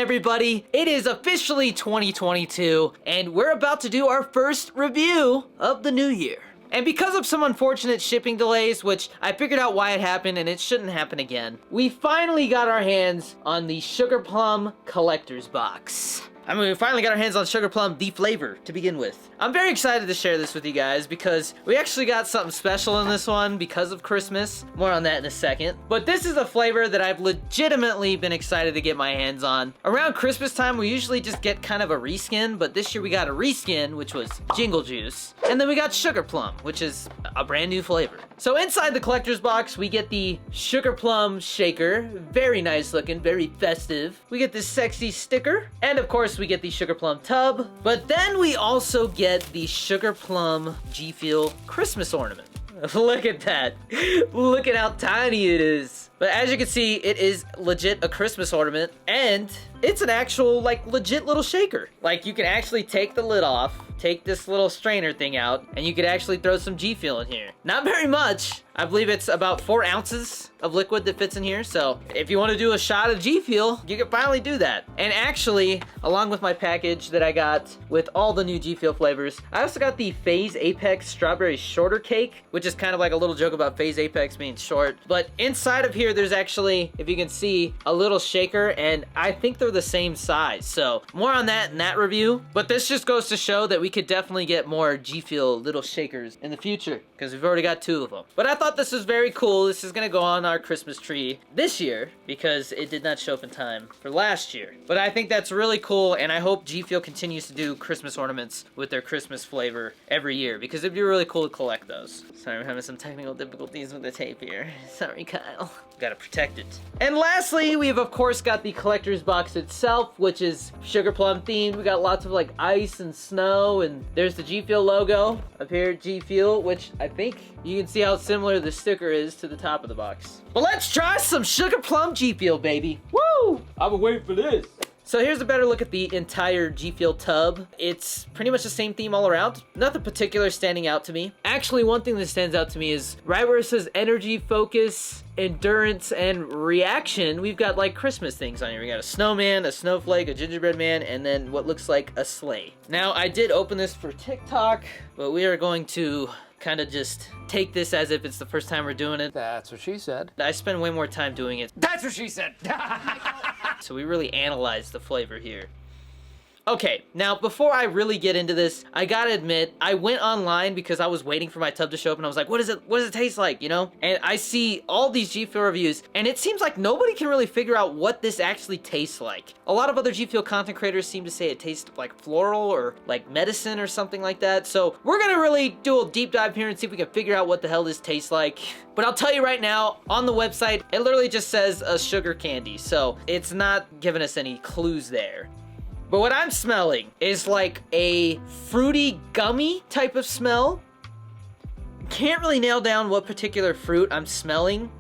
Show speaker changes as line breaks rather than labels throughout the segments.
everybody? It is officially 2022, and we're about to do our first review of the new year. And because of some unfortunate shipping delays, which I figured out why it happened and it shouldn't happen again, we finally got our hands on the Sugar Plum Collector's Box. We finally got our hands on Sugar Plum, the flavor, to begin with. I'm very excited to share this with you guys because we actually got something special in this one because of Christmas. More on that in a second. But this is a flavor that I've legitimately been excited to get my hands on. Around Christmas time, we usually just get kind of a reskin, but this year we got a reskin, which was Jingle Juice. And then we got Sugar Plum, which is a brand new flavor. So inside the collector's box, we get the Sugar Plum shaker. Very nice looking, very festive. We get this sexy sticker. And of course, we get the Sugar Plum tub, but then we also get the Sugar Plum GFUEL Christmas ornament. Look at that. Look at how tiny it is. But as you can see, it is legit a Christmas ornament, and it's an actual, like, legit little shaker. Like, you can actually take the lid off, take this little strainer thing out, and you could actually throw some GFUEL in here. Not very much. I believe it's about 4 ounces of liquid that fits in here, so if you want to do a shot of GFUEL, you can finally do that. And actually, along with my package that I got with all the new GFUEL flavors, I also got the Phase Apex Strawberry Shorter Cake, which is kind of like a little joke about Phase Apex being short. But inside of here, there's actually, if you can see, a little shaker, and I think they're the same size. So more on that in that review. But this just goes to show that we could definitely get more GFUEL little shakers in the future, because we've already got 2 of them. But I thought this was very cool. This is gonna go on our Christmas tree this year because it did not show up in time for last year. But I think that's really cool, and I hope GFUEL continues to do Christmas ornaments with their Christmas flavor every year, because it'd be really cool to collect those. Sorry, we're having some technical difficulties with the tape here. Sorry, Kyle. Gotta protect it. And lastly, we've of course got the collector's box itself, which is Sugar Plum themed. We got lots of like ice and snow, and there's the GFUEL logo up here, GFUEL, which I think you can see how similar the sticker is to the top of the box. But let's try some Sugar Plum GFUEL, baby. Woo! I've been waiting for this. So here's a better look at the entire GFUEL tub. It's pretty much the same theme all around. Nothing particular standing out to me. Actually, one thing that stands out to me is right where it says energy, focus, endurance, and reaction, we've got like Christmas things on here. We got a snowman, a snowflake, a gingerbread man, and then what looks like a sleigh. Now, I did open this for TikTok, but we are going to kind of just take this as if it's the first time we're doing it.
That's what she said.
I spend way more time doing it.
That's what she said.
So we really analyzed the flavor here. Okay, now before I really get into this, I gotta admit, I went online because I was waiting for my tub to show up and I was like, what does it taste like, you know? And I see all these GFUEL reviews, and it seems like nobody can really figure out what this actually tastes like. A lot of other GFUEL content creators seem to say it tastes like floral or like medicine or something like that. So we're gonna really do a deep dive here and see if we can figure out what the hell this tastes like. But I'll tell you right now, on the website, it literally just says a sugar candy. So it's not giving us any clues there. But what I'm smelling is like a fruity gummy type of smell. Can't really nail down what particular fruit I'm smelling.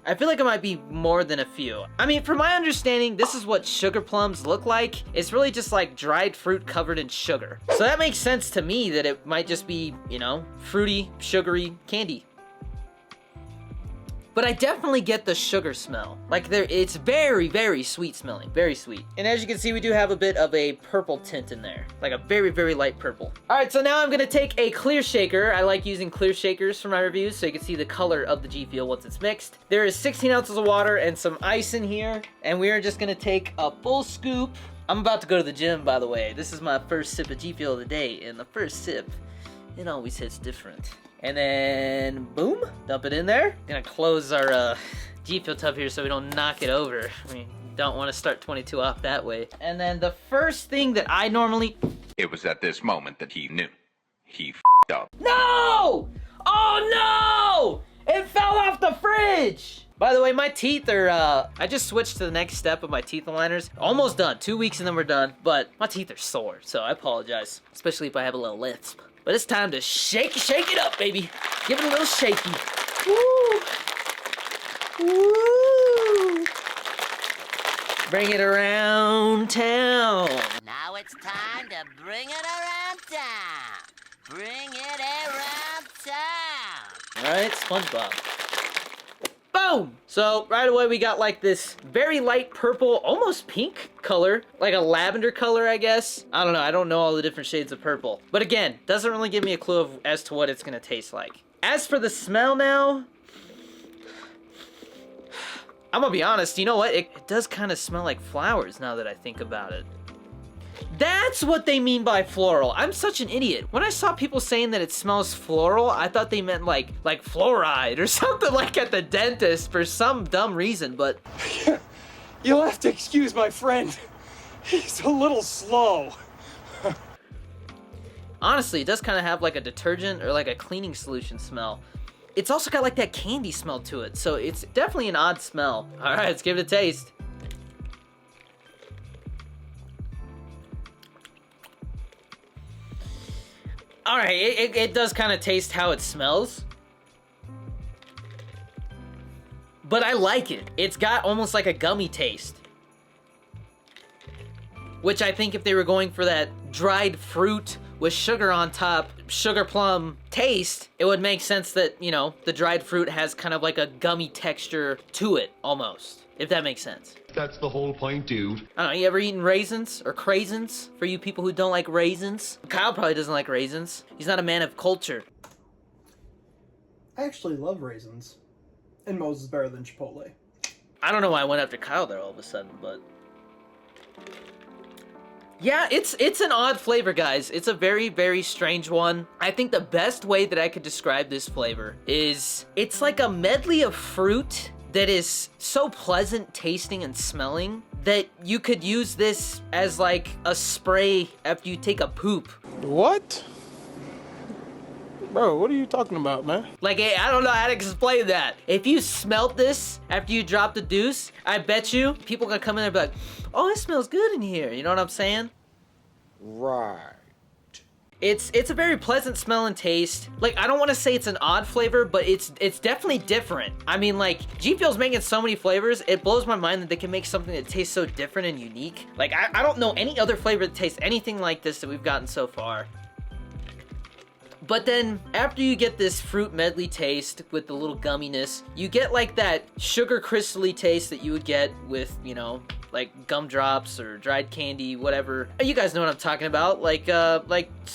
I feel like it might be more than a few. I mean, from my understanding, this is what sugar plums look like. It's really just like dried fruit covered in sugar. So that makes sense to me that it might just be, you know, fruity, sugary candy. But I definitely get the sugar smell. Like it's very, very sweet smelling, very sweet. And as you can see, we do have a bit of a purple tint in there, like a very, very light purple. All right, so now I'm gonna take a clear shaker. I like using clear shakers for my reviews so you can see the color of the GFUEL once it's mixed. There is 16 ounces of water and some ice in here, and we are just gonna take a full scoop. I'm about to go to the gym, by the way. This is my first sip of GFUEL of the day, and the first sip, it always hits different. And then, boom, dump it in there. Gonna close our GFUEL tub here so we don't knock it over. We don't want to start 22 off that way. And then the first thing that I normally...
It was at this moment that he knew. He f***ed up.
No! Oh no! It fell off the fridge! By the way, my teeth are, I just switched to the next step of my teeth aligners. Almost done, 2 weeks and then we're done. But my teeth are sore, so I apologize. Especially if I have a little lisp. But it's time to shake it up, baby. Give it a little shaky. Woo! Woo! Bring it around town.
Now it's time to bring it around town. Bring it around town.
All right, SpongeBob. Ba Boom! So right away we got like this very light purple, almost pink color, like a lavender color, I guess. I don't know. I don't know all the different shades of purple. But again, doesn't really give me a clue as to what it's gonna taste like. As for the smell now, I'm gonna be honest, you know what? It does kind of smell like flowers now that I think about it. That's what they mean by floral. I'm such an idiot. When I saw people saying that it smells floral, I thought they meant like fluoride or something, like at the dentist for some dumb reason, but...
You'll have to excuse my friend. He's a little slow.
Honestly, it does kind of have like a detergent or like a cleaning solution smell. It's also got like that candy smell to it, so it's definitely an odd smell. All right, let's give it a taste. All right, it does kind of taste how it smells. But I like it. It's got almost like a gummy taste. Which I think if they were going for that dried fruit with sugar on top, sugar plum taste, it would make sense that, you know, the dried fruit has kind of like a gummy texture to it, almost. If that makes sense.
That's the whole point, dude.
I don't know, you ever eaten raisins or craisins? For you people who don't like raisins? Kyle probably doesn't like raisins. He's not a man of culture.
I actually love raisins. And Moe's is better than Chipotle.
I don't know why I went after Kyle there all of a sudden, but... yeah, it's an odd flavor, guys. It's a very, very strange one. I think the best way that I could describe this flavor is it's like a medley of fruit that is so pleasant tasting and smelling that you could use this as like a spray after you take a poop.
What? Bro, what are you talking about, man?
Like, I don't know how to explain that. If you smelt this after you drop the deuce, I bet you people gonna come in and be like, oh, it smells good in here. You know what I'm saying?
Right.
It's a very pleasant smell and taste. Like, I don't want to say it's an odd flavor, but it's definitely different. I mean, like, G Fuel's making so many flavors, it blows my mind that they can make something that tastes so different and unique. Like, I don't know any other flavor that tastes anything like this that we've gotten so far. But then, after you get this fruit medley taste with the little gumminess, you get like that sugar crystally taste that you would get with, you know, like gumdrops or dried candy, whatever. You guys know what I'm talking about, like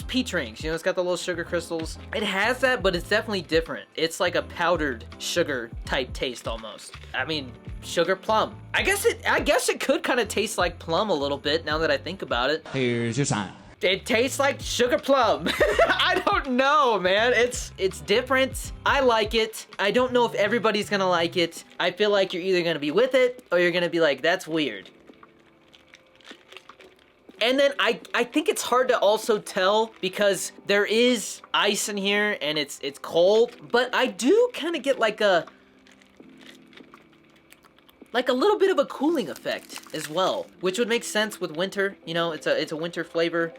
peach rings, you know, it's got the little sugar crystals. It has that, but it's definitely different. It's like a powdered sugar type taste almost. I mean, sugar plum. I guess it could kind of taste like plum a little bit now that I think about it.
Here's your sign.
It tastes like sugar plum. I don't know, man. It's different. I like it. I don't know if everybody's gonna like it. I feel like you're either gonna be with it or you're gonna be like, that's weird. And then I think it's hard to also tell because there is ice in here and it's cold, but I do kind of get like a little bit of a cooling effect as well, which would make sense with winter. You know, it's a winter flavor.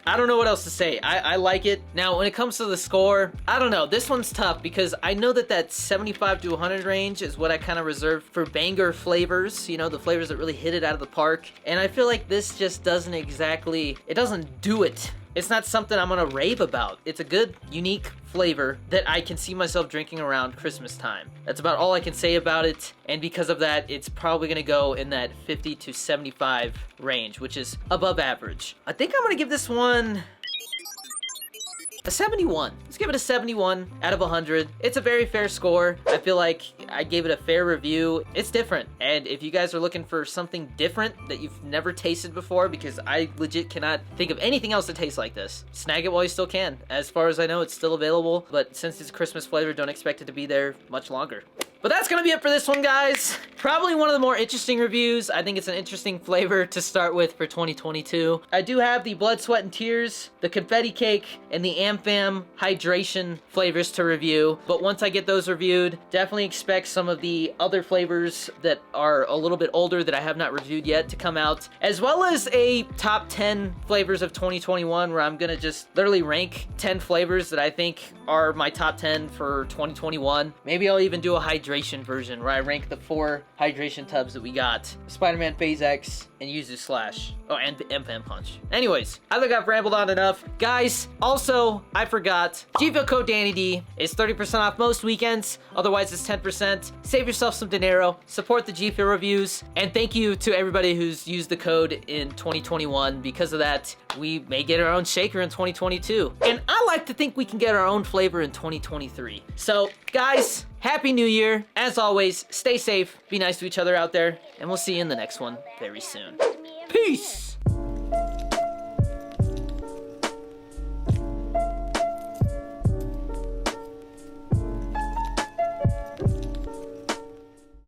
I don't know what else to say. I like it. Now, when it comes to the score, I don't know. This one's tough because I know that 75 to 100 range is what I kind of reserve for banger flavors, you know, the flavors that really hit it out of the park. And I feel like this just doesn't exactly, it doesn't do it. It's not something I'm gonna rave about. It's a good, unique flavor that I can see myself drinking around Christmas time. That's about all I can say about it, and because of that, it's probably gonna go in that 50 to 75 range, which is above average. I think I'm gonna give this one a 71. Let's give it a 71 out of 100. It's a very fair score. I feel like I gave it a fair review. It's different. And if you guys are looking for something different that you've never tasted before, because I legit cannot think of anything else that tastes like this, snag it while you still can. As far as I know, it's still available, but since it's Christmas flavor, don't expect it to be there much longer. But that's gonna be it for this one, guys. Probably one of the more interesting reviews. I think it's an interesting flavor to start with for 2022. I do have the Blood, Sweat, and Tears, the Confetti Cake, and the Ampham Hydration flavors to review. But once I get those reviewed, definitely expect some of the other flavors that are a little bit older that I have not reviewed yet to come out, as well as a top 10 flavors of 2021 where I'm gonna just literally rank 10 flavors that I think are my top 10 for 2021. Maybe I'll even do a hydration hydration version where I rank the 4 hydration tubs that we got. Spider-Man Phase X and Yuzu Slash. Oh, and M Punch. Anyways, I think I've rambled on enough. Guys, also, I forgot, GFUEL code DannyD is 30% off most weekends. Otherwise, it's 10%. Save yourself some dinero. Support the GFUEL reviews. And thank you to everybody who's used the code in 2021. Because of that, we may get our own shaker in 2022. And I like to think we can get our own flavor in 2023. So, guys, Happy New Year. As always, stay safe, be nice to each other out there, and we'll see you in the next one very soon. Peace!